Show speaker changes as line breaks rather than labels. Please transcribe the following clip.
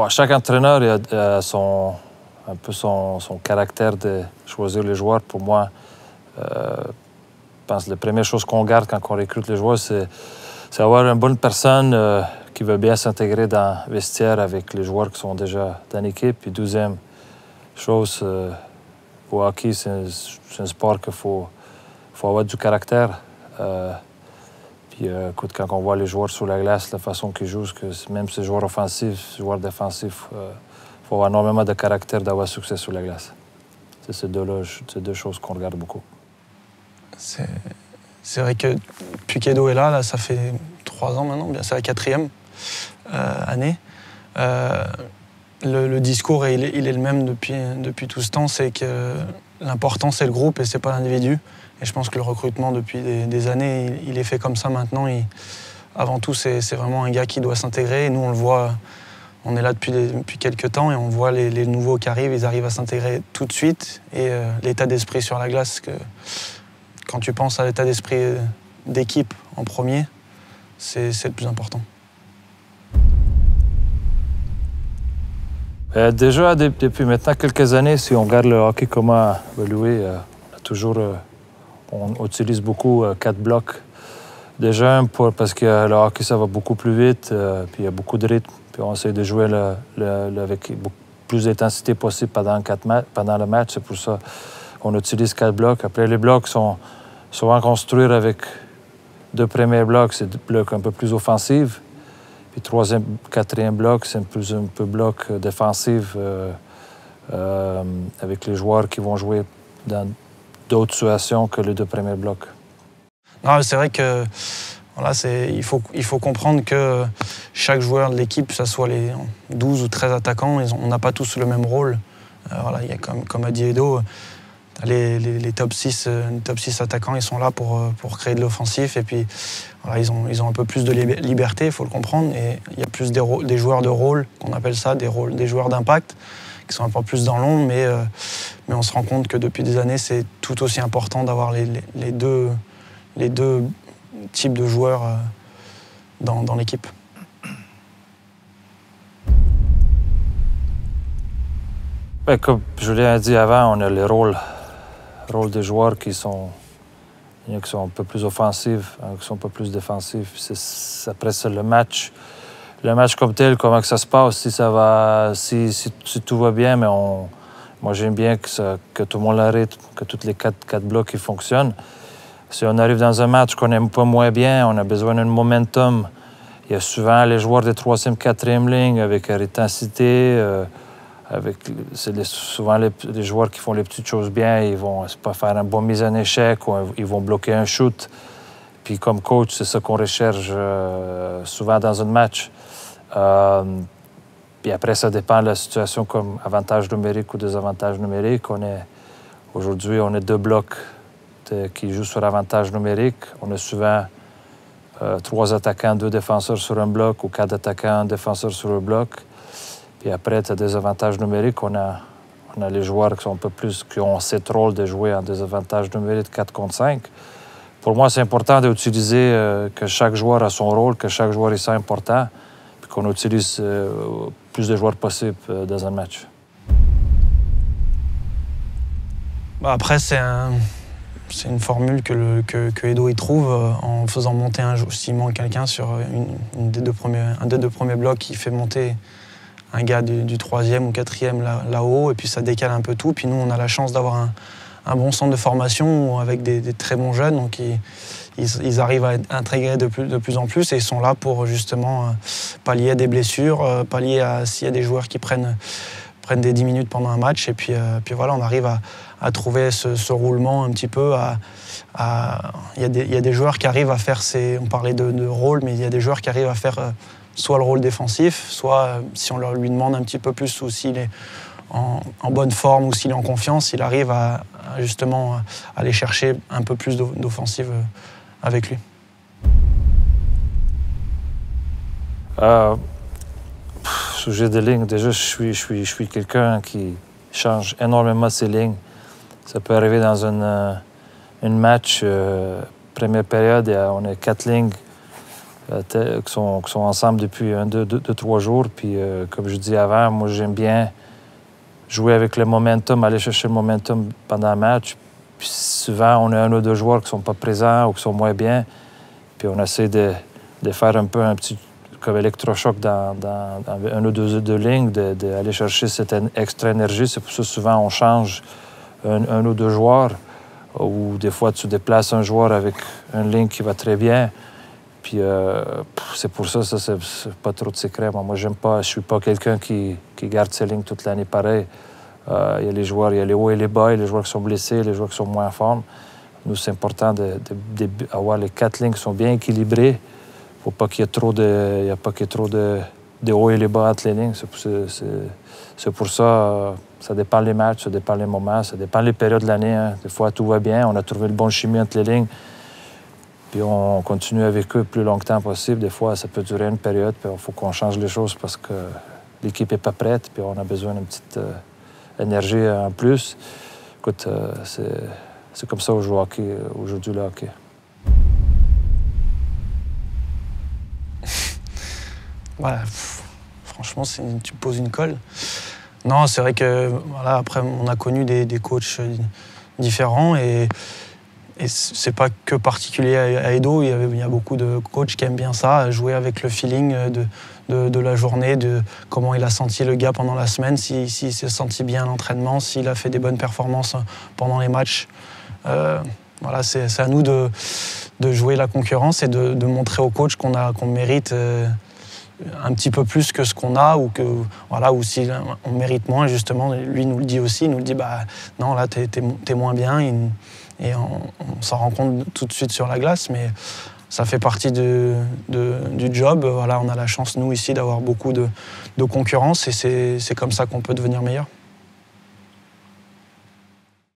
Chaque entraîneur a un peu son caractère de choisir les joueurs. Pour moi, je pense que la première chose qu'on garde quand on recrute les joueurs, c'est avoir une bonne personne qui veut bien s'intégrer dans le vestiaire avec les joueurs qui sont déjà dans l'équipe. Puis deuxième chose, au hockey, c'est un sport qu'il faut avoir du caractère. Écoute, quand on voit les joueurs sur la glace, la façon qu'ils jouent, même ces joueurs offensifs, ces joueurs défensifs, il faut avoir énormément de caractère d'avoir succès sur la glace. C'est ces deux choses qu'on regarde beaucoup.
C'est vrai que depuis qu'Edo est là, ça fait 3 ans maintenant, c'est la 4e année. Le discours, il est le même depuis tout ce temps, c'est que l'important c'est le groupe et c'est pas l'individu. Et je pense que le recrutement depuis des années, il est fait comme ça maintenant. Avant tout, c'est vraiment un gars qui doit s'intégrer. Nous, on le voit, on est là depuis quelques temps et on voit les nouveaux qui arrivent, ils arrivent à s'intégrer tout de suite. Et l'état d'esprit sur la glace, quand tu penses à l'état d'esprit d'équipe en premier, c'est le plus important.
Déjà, depuis maintenant quelques années, si on regarde le hockey comment évoluer, on utilise beaucoup 4 blocs. Déjà, parce que le hockey, ça va beaucoup plus vite, puis il y a beaucoup de rythme. Puis on essaie de jouer avec plus d'intensité possible pendant le match. C'est pour ça qu'on utilise 4 blocs. Après, les blocs sont souvent construits avec 2 premiers blocs, c'est des blocs un peu plus offensifs. Puis 3e, 4e bloc, c'est un peu bloc défensif avec les joueurs qui vont jouer dans d'autres situations que les 2 premiers blocs.
C'est vrai que voilà, il faut comprendre que chaque joueur de l'équipe, que ce soit les 12 ou 13 attaquants, on n'a pas tous le même rôle. Voilà, il y a comme a dit Edo, les top 6 attaquants, ils sont là pour créer de l'offensif. Et puis voilà, ils ont un peu plus de liberté, il faut le comprendre. Et il y a plus des joueurs de rôle, qu'on appelle ça, des joueurs d'impact, qui sont un peu plus dans l'ombre, mais on se rend compte que depuis des années, c'est tout aussi important d'avoir les deux types de joueurs dans l'équipe.
Comme je l'ai dit avant, on a les rôles des joueurs qui sont un peu plus offensifs, qui sont un peu plus défensifs. Après, c'est le match. Le match comme tel, comment que ça se passe, si tout va bien, mais moi j'aime bien que tout le monde l'arrête, que tous les 4 blocs ils fonctionnent. Si on arrive dans un match qu'on n'aime pas moins bien, on a besoin d'un momentum. Il y a souvent les joueurs de 3e, 4e ligne avec intensité. C'est souvent les joueurs qui font les petites choses bien, ils vont pas faire une bonne mise en échec ou ils vont bloquer un shoot. Puis comme coach, c'est ça qu'on recherche souvent dans un match. Puis après, ça dépend de la situation comme avantage numérique ou désavantage numérique. Aujourd'hui, on a 2 blocs qui jouent sur avantage numérique. On a souvent 3 attaquants, 2 défenseurs sur un bloc ou 4 attaquants, 1 défenseur sur un bloc. Puis après, tu as des avantages numériques. On a les joueurs qui sont un peu plus, qui ont cette rôle de jouer en désavantage numérique 4 contre 5. Pour moi, c'est important d'utiliser que chaque joueur a son rôle, que chaque joueur est important, puis qu'on utilise plus de joueurs possible dans un match.
Après, c'est une formule que Edo y trouve en faisant monter s'il manque quelqu'un sur un des deux premiers blocs, il fait monter un gars du 3e ou 4e là-haut, et puis ça décale un peu tout. Puis nous, on a la chance d'avoir un bon centre de formation avec des très bons jeunes, donc ils arrivent à intégrer de plus en plus, et ils sont là pour justement pallier à des blessures, pallier à s'il y a des joueurs qui prennent des 10 minutes pendant un match, et puis voilà, on arrive à trouver ce roulement un petit peu. Il y a des joueurs qui arrivent à faire on parlait de rôle, mais il y a des joueurs qui arrivent à faire soit le rôle défensif, soit si on lui demande un petit peu plus, ou s'il est en bonne forme ou s'il est en confiance, il arrive à justement aller chercher un peu plus d'offensive avec lui.
Sujet de ligne, déjà, je suis quelqu'un qui change énormément ses lignes. Ça peut arriver dans une match, première période, on a 4 lignes qui sont ensemble depuis 2-3 jours. Puis, comme je dis avant, moi, j'aime bien jouer avec le momentum, aller chercher le momentum pendant le match. Puis souvent, on a un ou deux joueurs qui ne sont pas présents ou qui sont moins bien. Puis on essaie de faire un peu un petit comme électrochoc dans un ou deux lignes, d'aller chercher cette extra énergie. C'est pour ça que souvent on change un ou deux joueurs. Ou des fois, tu déplaces un joueur avec une ligne qui va très bien. Puis c'est pour ça, c'est pas trop de secret. Moi, j'aime pas, je suis pas quelqu'un qui garde ses lignes toute l'année pareil. Il y a les joueurs, il y a les hauts et les bas, il y a les joueurs qui sont blessés, les joueurs qui sont moins en forme. Nous, c'est important d'avoir les 4 lignes qui sont bien équilibrées. Il ne faut pas qu'il y ait trop de hauts et les bas entre les lignes. C'est pour ça, ça dépend les matchs, ça dépend les moments, ça dépend les périodes de l'année. Hein. Des fois, tout va bien, on a trouvé le bon chimie entre les lignes. Puis on continue avec eux le plus longtemps possible. Des fois, ça peut durer une période, puis il faut qu'on change les choses parce que l'équipe n'est pas prête, puis on a besoin d'une petite énergie en plus. Écoute, c'est comme ça au joue hockey, aujourd'hui, le hockey.
Voilà, franchement, tu me poses une colle. Non, c'est vrai que voilà, après, on a connu des coachs différents et c'est pas que particulier à Edo. Il y a beaucoup de coachs qui aiment bien ça, jouer avec le feeling de la journée, de comment il a senti le gars pendant la semaine, s'il s'est senti bien à l'entraînement, s'il a fait des bonnes performances pendant les matchs. Voilà, c'est à nous de jouer la concurrence et de montrer aux coachs qu'on mérite un petit peu plus que ce qu'on a ou si on mérite moins, justement. Lui nous le dit aussi, il nous le dit non, là t'es moins bien et on s'en rend compte tout de suite sur la glace, mais ça fait partie du job. Voilà, on a la chance, nous, ici, d'avoir beaucoup de concurrence et c'est comme ça qu'on peut devenir meilleur.